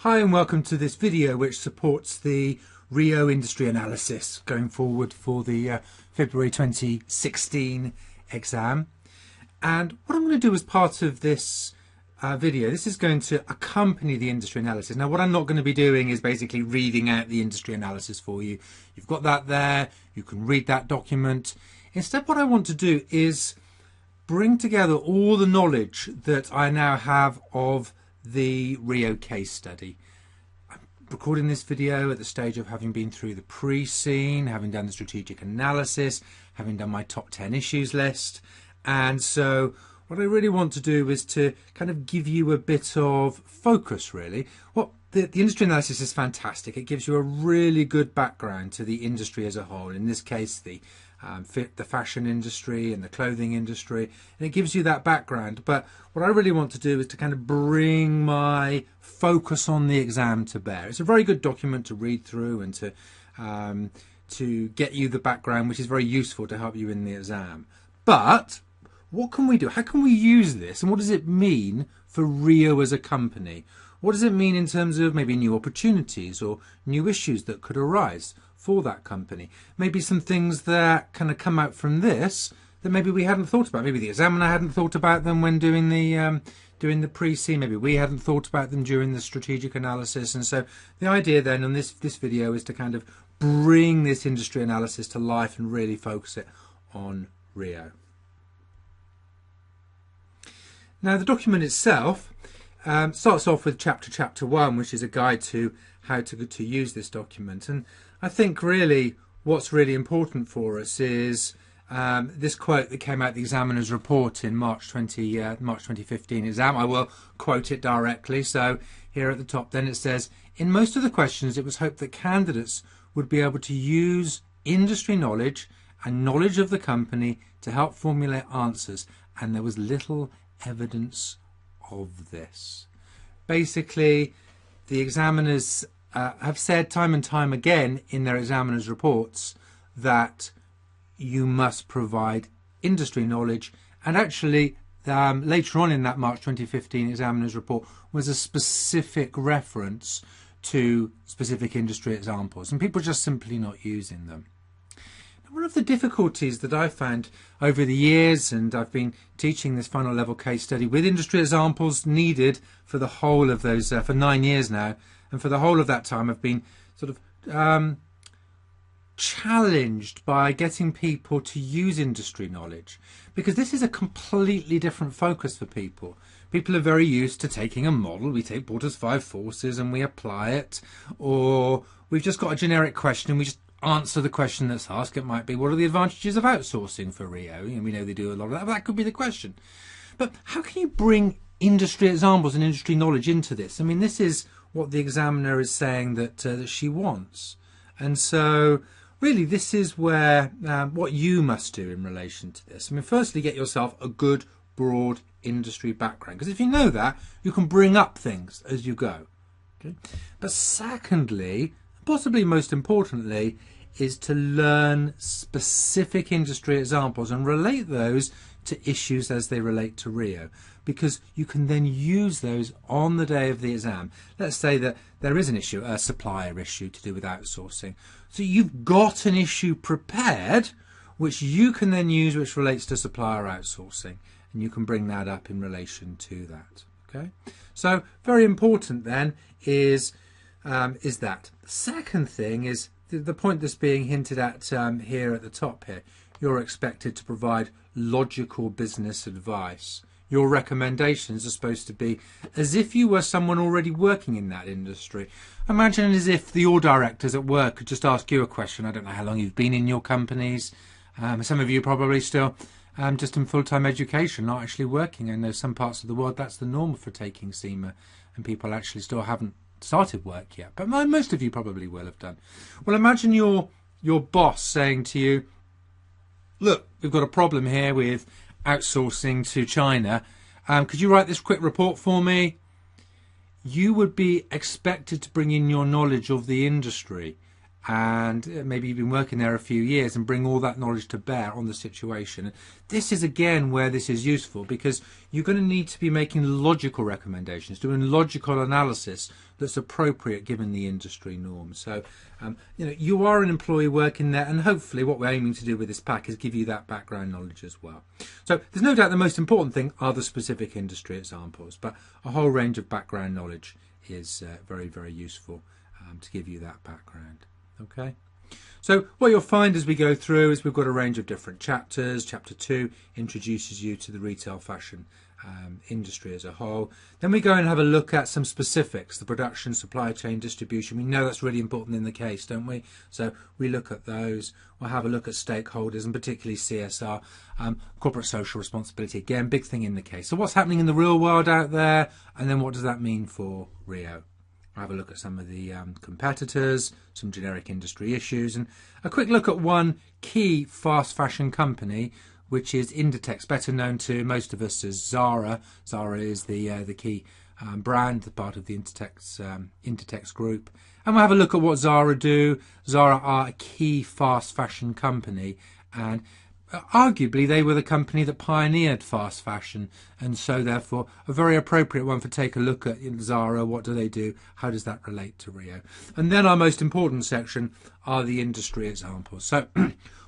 Hi and welcome to this video which supports the Rio industry analysis going forward for the February 2016 exam. And what I'm going to do as part of this video, this is going to accompany the industry analysis. Now what I'm not going to be doing is basically reading out the industry analysis for you. You've got that there, you can read that document. Instead what I want to do is bring together all the knowledge that I now have of the Rio case study. I'm recording this video at the stage of having been through the pre-scene, having done the strategic analysis, having done my top 10 issues list, and so what I really want to do is to kind of give you a bit of focus really. Well, the industry analysis is fantastic. It gives you a really good background to the industry as a whole, in this case the fashion industry and the clothing industry, and it gives you that background. But what I really want to do is to kind of bring my focus on the exam to bear. It's a very good document to read through and to get you the background, which is very useful to help you in the exam. But what can we do? How can we use this, and what does it mean for Rio as a company? What does it mean in terms of maybe new opportunities or new issues that could arise for that company? Maybe some things that kind of come out from this that maybe we hadn't thought about. Maybe the examiner hadn't thought about them when doing the pre-scene. Maybe we hadn't thought about them during the strategic analysis. And so the idea then on this video is to kind of bring this industry analysis to life and really focus it on Rio. Now the document itself starts off with chapter 1, which is a guide to how to use this document. And I think really what's really important for us is this quote that came out of the examiner's report in March 2015 exam. I will quote it directly. So here at the top then it says, "In most of the questions it was hoped that candidates would be able to use industry knowledge and knowledge of the company to help formulate answers, and there was little evidence of this." Basically, the examiners have said time and time again in their examiners' reports that you must provide industry knowledge, and actually later on in that March 2015 examiners' report was a specific reference to specific industry examples, and people are just simply not using them. One of the difficulties that I've found over the years, and I've been teaching this final level case study with industry examples needed for the whole of those, for 9 years now, and for the whole of that time I've been sort of challenged by getting people to use industry knowledge, because this is a completely different focus for people. People are very used to taking a model. We take Porter's 5 forces and we apply it, or we've just got a generic question and we just answer the question that's asked. It might be, what are the advantages of outsourcing for Rio? And we know they do a lot of that, but that could be the question. But how can you bring industry examples and industry knowledge into this? I mean, this is what the examiner is saying that she wants. And so really this is where what you must do in relation to this. I mean, firstly, get yourself a good broad industry background, because if you know that, you can bring up things as you go. Okay? But secondly, possibly most importantly, is to learn specific industry examples and relate those to issues as they relate to Rio, because you can then use those on the day of the exam. Let's say that there is an issue, a supplier issue to do with outsourcing. So you've got an issue prepared which you can then use, which relates to supplier outsourcing, and you can bring that up in relation to that. Okay, so very important then is that. The second thing is the point that's being hinted at here at the top here. You're expected to provide logical business advice. Your recommendations are supposed to be as if you were someone already working in that industry. Imagine as if the all directors at work could just ask you a question. I don't know how long you've been in your companies. Some of you probably still just in full-time education, not actually working. I know some parts of the world that's the norm for taking CIMA, and people actually still haven't started work yet, but most of you probably will have done. Well, imagine your boss saying to you, look, we've got a problem here with outsourcing to China. Could you write this quick report for me? You would be expected to bring in your knowledge of the industry and maybe you've been working there a few years, and bring all that knowledge to bear on the situation. This is again where this is useful, because you're going to need to be making logical recommendations, doing logical analysis that's appropriate given the industry norms. So you are an employee working there, and hopefully what we're aiming to do with this pack is give you that background knowledge as well. So there's no doubt the most important thing are the specific industry examples, but a whole range of background knowledge is very, very useful to give you that background. Okay, so what you'll find as we go through is we've got a range of different chapters. Chapter 2 introduces you to the retail fashion industry as a whole. Then we go and have a look at some specifics, the production, supply chain, distribution. We know that's really important in the case, don't we? So we look at those. We'll have a look at stakeholders, and particularly CSR, corporate social responsibility. Again, big thing in the case. So what's happening in the real world out there, and then what does that mean for Rio? I'll have a look at some of the competitors, some generic industry issues, and a quick look at one key fast fashion company, which is Inditex, better known to most of us as Zara. Zara is the key brand, the part of the Inditex group. And we'll have a look at what Zara do. Zara are a key fast fashion company, and arguably they were the company that pioneered fast fashion, and so therefore a very appropriate one for take a look at Zara. What do they do? How does that relate to Rio? And then our most important section are the industry examples. So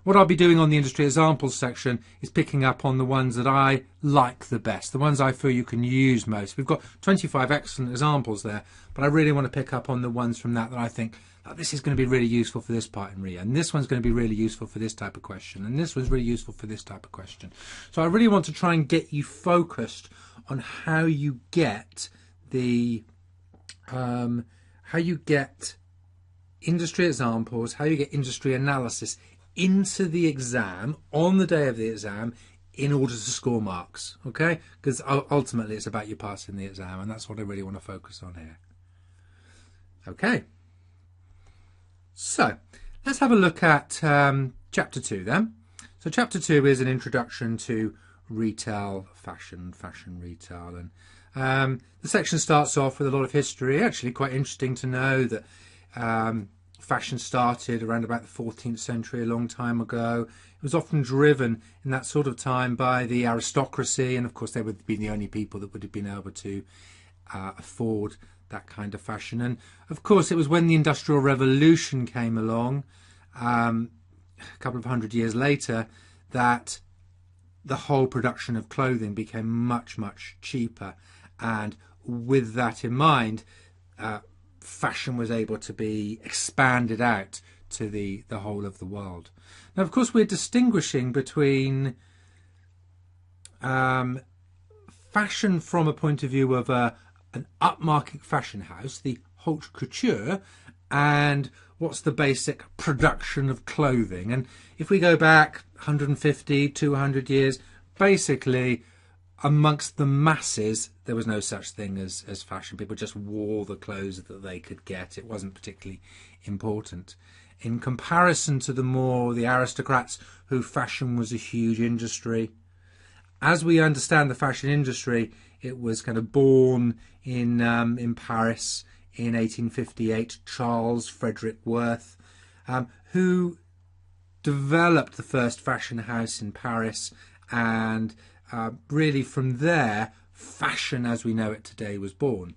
what I'll be doing on the industry examples section is picking up on the ones that I like the best, the ones I feel you can use most. We've got 25 excellent examples there, but I really want to pick up on the ones from that I think this is going to be really useful for this part in Rio, and this one's going to be really useful for this type of question, and this one's really useful for this type of question. So I really want to try and get you focused on how you get the industry examples, how you get industry analysis into the exam on the day of the exam in order to score marks, okay? Because ultimately it's about you passing the exam, and that's what I really want to focus on here. Okay. So let's have a look at chapter 2 then. So chapter 2 is an introduction to retail fashion retail, and the section starts off with a lot of history. Actually quite interesting to know that fashion started around about the 14th century, a long time ago. It was often driven in that sort of time by the aristocracy, and of course they would be the only people that would have been able to afford that kind of fashion. And of course it was when the Industrial Revolution came along a couple of hundred years later that the whole production of clothing became much cheaper, and with that in mind fashion was able to be expanded out to the whole of the world. Now of course we're distinguishing between fashion from a point of view of an upmarket fashion house, the haute couture, and what's the basic production of clothing. And if we go back 150, 200 years, basically amongst the masses there was no such thing as fashion. People just wore the clothes that they could get. It wasn't particularly important. In comparison to the aristocrats, who fashion was a huge industry. As we understand the fashion industry, it was kind of born in Paris in 1858. Charles Frederick Worth, who developed the first fashion house in Paris, and really from there fashion as we know it today was born.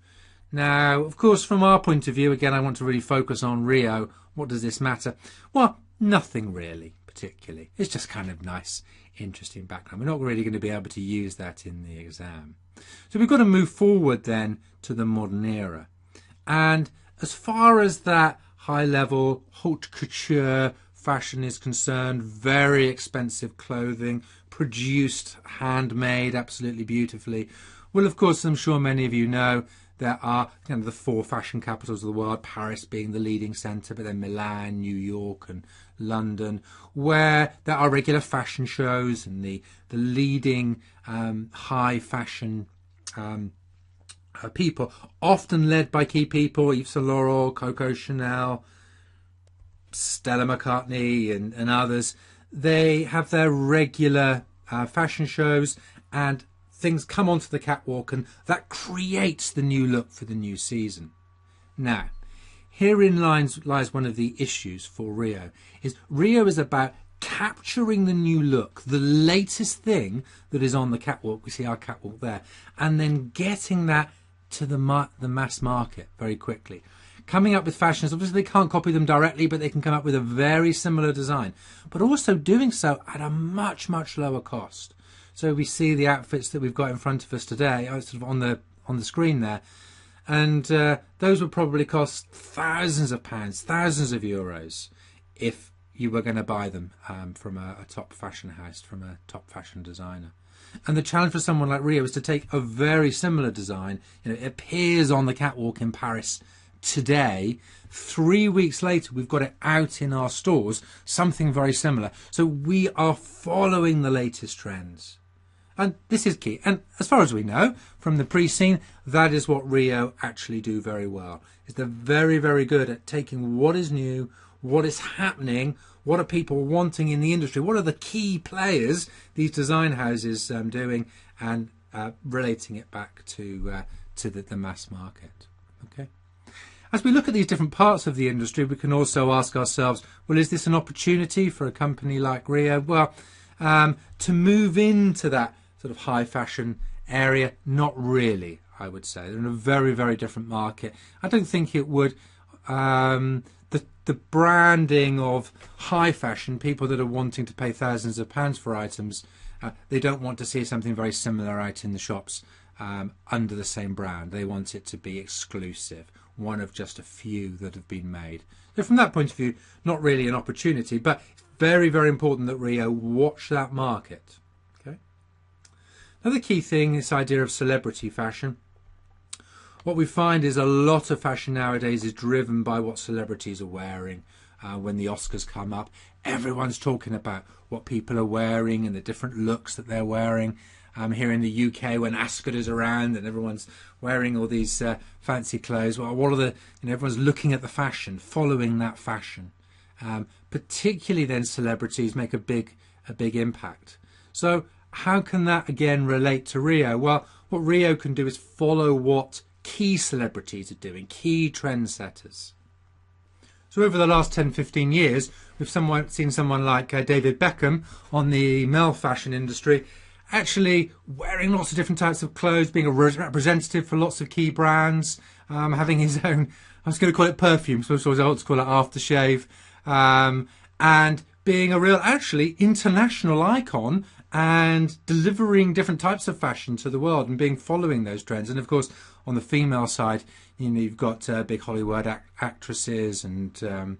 Now of course from our point of view, again I want to really focus on Rio. What does this matter? Well, nothing really particularly. It's just kind of nice, interesting background. We're not really going to be able to use that in the exam. So we've got to move forward then to the modern era. And as far as that high level haute couture fashion is concerned, very expensive clothing, produced, handmade, absolutely beautifully. Well, of course, I'm sure many of you know there are the 4 fashion capitals of the world, Paris being the leading centre, but then Milan, New York and London, where there are regular fashion shows, and the leading high fashion people, often led by key people, Yves Saint Laurent, Coco Chanel, Stella McCartney and others. They have their regular fashion shows, and things come onto the catwalk, and that creates the new look for the new season. Now, herein lies one of the issues for Rio. Rio is about capturing the new look, the latest thing that is on the catwalk. We see our catwalk there, and then getting that to the mass market very quickly. Coming up with fashions, obviously they can't copy them directly, but they can come up with a very similar design, but also doing so at a much, much lower cost. So we see the outfits that we've got in front of us today, sort of on the screen there, and those would probably cost thousands of pounds, thousands of euros, if you were going to buy them from a top fashion house, from a top fashion designer. And the challenge for someone like Rio is to take a very similar design. It appears on the catwalk in Paris today. 3 weeks later, we've got it out in our stores, something very similar. So we are following the latest trends. And this is key. And as far as we know from the pre-scene, that is what Rio actually do very well. They're very, very good at taking what is new, what is happening, what are people wanting in the industry, what are the key players, these design houses doing, and relating it back to the mass market. Okay. As we look at these different parts of the industry, we can also ask ourselves, well, is this an opportunity for a company like Rio? Well, to move into that sort of high fashion area, not really, I would say. They're in a very, very different market. I don't think it would... The branding of high fashion, people that are wanting to pay thousands of pounds for items, they don't want to see something very similar out in the shops under the same brand. They want it to be exclusive, one of just a few that have been made. So from that point of view, not really an opportunity, but it's very, very important that Rio watch that market. Okay. Another key thing is this idea of celebrity fashion. What we find is a lot of fashion nowadays is driven by what celebrities are wearing. When the Oscars come up, everyone's talking about what people are wearing and the different looks that they're wearing. Here in the UK, when Ascot is around and everyone's wearing all these fancy clothes, well, what are the? Everyone's looking at the fashion, following that fashion. Particularly then, celebrities make a big impact. So how can that again relate to Rio? Well, what Rio can do is follow what key celebrities are doing, key trendsetters. So over the last 10-15 years, we've seen someone like David Beckham on the male fashion industry actually wearing lots of different types of clothes, being a representative for lots of key brands, having his own, I was going to call it perfume, so I was old to call it aftershave, and being a real actually international icon and delivering different types of fashion to the world and following those trends. And of course, on the female side, you've got big Hollywood actresses and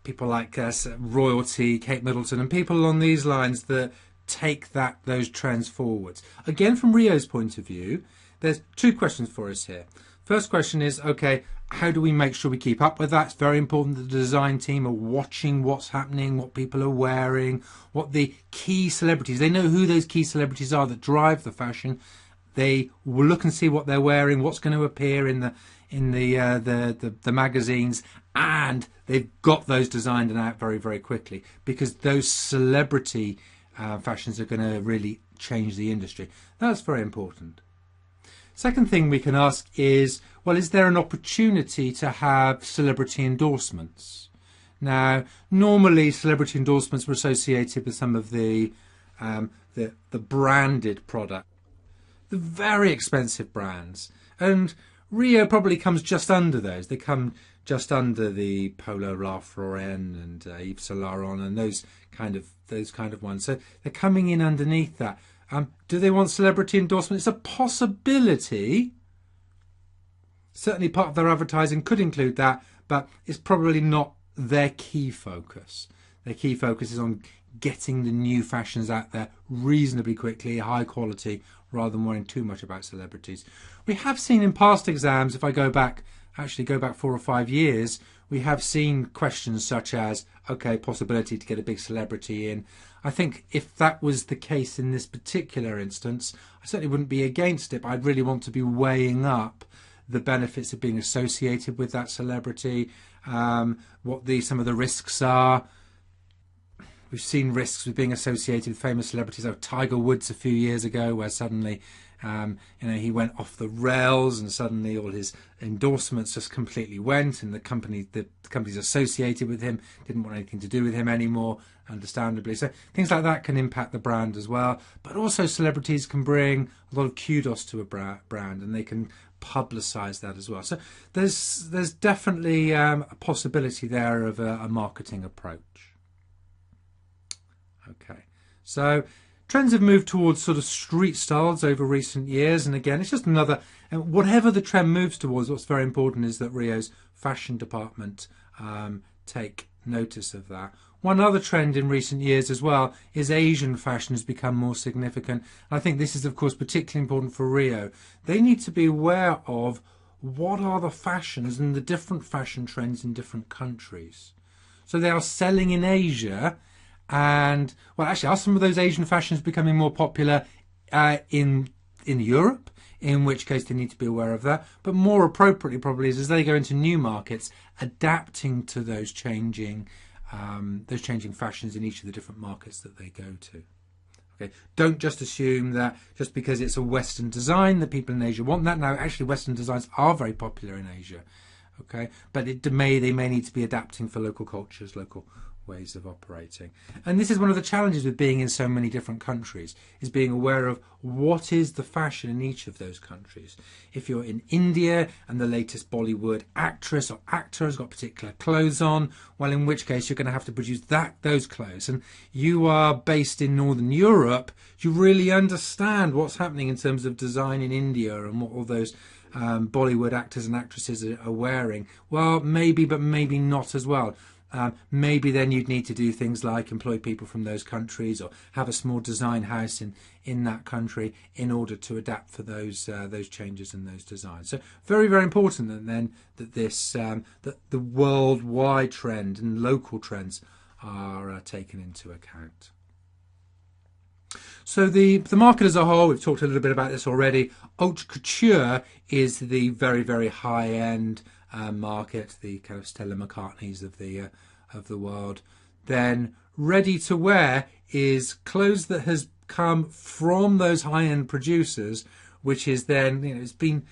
people like royalty, Kate Middleton, and people along these lines that take those trends forwards. Again, from Rio's point of view, there's two questions for us here. First question is, okay, how do we make sure we keep up with that? It's very important that the design team are watching what's happening, what people are wearing, what the key celebrities, they know who those key celebrities are that drive the fashion. They will look and see what they're wearing, what's going to appear in the magazines, and they've got those designed and out very, very quickly, because those celebrity fashions are going to really change the industry. That's very important. Second thing we can ask is, well, is there an opportunity to have celebrity endorsements? Now, normally celebrity endorsements were associated with some of the branded product, the very expensive brands, and Rio probably comes just under those. They come just under the Polo Ralph Lauren and Yves Saint Laurent and those kind of ones. So they're coming in underneath that. Do they want celebrity endorsement? It's a possibility. Certainly part of their advertising could include that, but it's probably not their key focus. Their key focus is on getting the new fashions out there reasonably quickly, high quality, rather than worrying too much about celebrities. We have seen in past exams, if I go back 4 or 5 years, we have seen questions such as, okay, possibility to get a big celebrity in. I think if that was the case in this particular instance, I certainly wouldn't be against it, but I'd really want to be weighing up the benefits of being associated with that celebrity, what some of the risks are. We've seen risks with being associated with famous celebrities. Oh, Tiger Woods a few years ago, where suddenly he went off the rails, and suddenly all his endorsements just completely went, and the companies associated with him didn't want anything to do with him anymore, understandably. So things like that can impact the brand as well. But also celebrities can bring a lot of kudos to a brand, and they can publicize that as well. So there's definitely a possibility there of a marketing approach. Okay, so trends have moved towards sort of street styles over recent years, and again, it's just another. And whatever the trend moves towards, what's very important is that Rio's fashion department take notice of that. One other trend in recent years as well is Asian fashion has become more significant. I think this is, of course, particularly important for Rio. They need to be aware of what are the fashions and the different fashion trends in different countries. So they are selling in Asia. And, well, actually, are some of those Asian fashions becoming more popular in Europe? In which case they need to be aware of that. But more appropriately, probably, is as they go into new markets, adapting to those changing fashions in each of the different markets that they go to. Okay, don't just assume that just because it's a Western design that people in Asia want that. Now, actually, Western designs are very popular in Asia. Okay, but they may need to be adapting for local cultures, local ways of operating. And this is one of the challenges with being in so many different countries, is being aware of what is the fashion in each of those countries. If you're in India and the latest Bollywood actress or actor has got particular clothes on, well, in which case you're going to have to produce those clothes. And you are based in Northern Europe, you really understand what's happening in terms of design in India and what all those Bollywood actors and actresses are wearing. Well, maybe, but maybe not as well. Maybe then you'd need to do things like employ people from those countries or have a small design house in that country in order to adapt for those changes and those designs. So very, very important that the worldwide trend and local trends are taken into account. So the market as a whole, we've talked a little bit about this already. Haute couture is the very, very high end market, the kind of Stella McCartneys of the world. Then ready to wear is clothes that has come from those high end producers, which is then it's been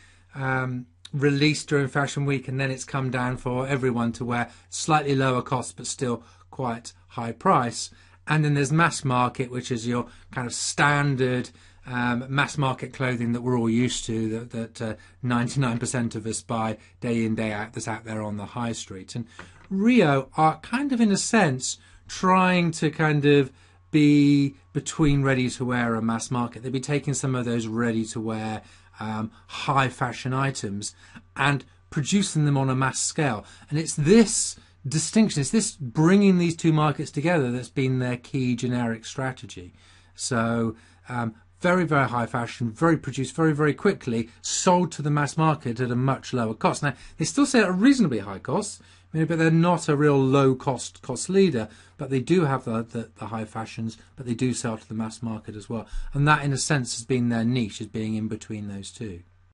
released during Fashion Week, and then it's come down for everyone to wear, slightly lower cost but still quite high price. And then there's mass market, which is your kind of standard mass market clothing that we're all used to, that 99% of us buy day in, day out, that's out there on the high street. And Rio are kind of, in a sense, trying to kind of be between ready-to-wear and mass market. They'll be taking some of those ready-to-wear high fashion items and producing them on a mass scale. And it's this distinction, it's this bringing these two markets together that's been their key generic strategy. So very, very high fashion, very produced very, very quickly, sold to the mass market at a much lower cost. Now, they still say at a reasonably high cost, but they're not a real low cost leader, but they do have the high fashions, but they do sell to the mass market as well. And that, in a sense, has been their niche, as being in between those two.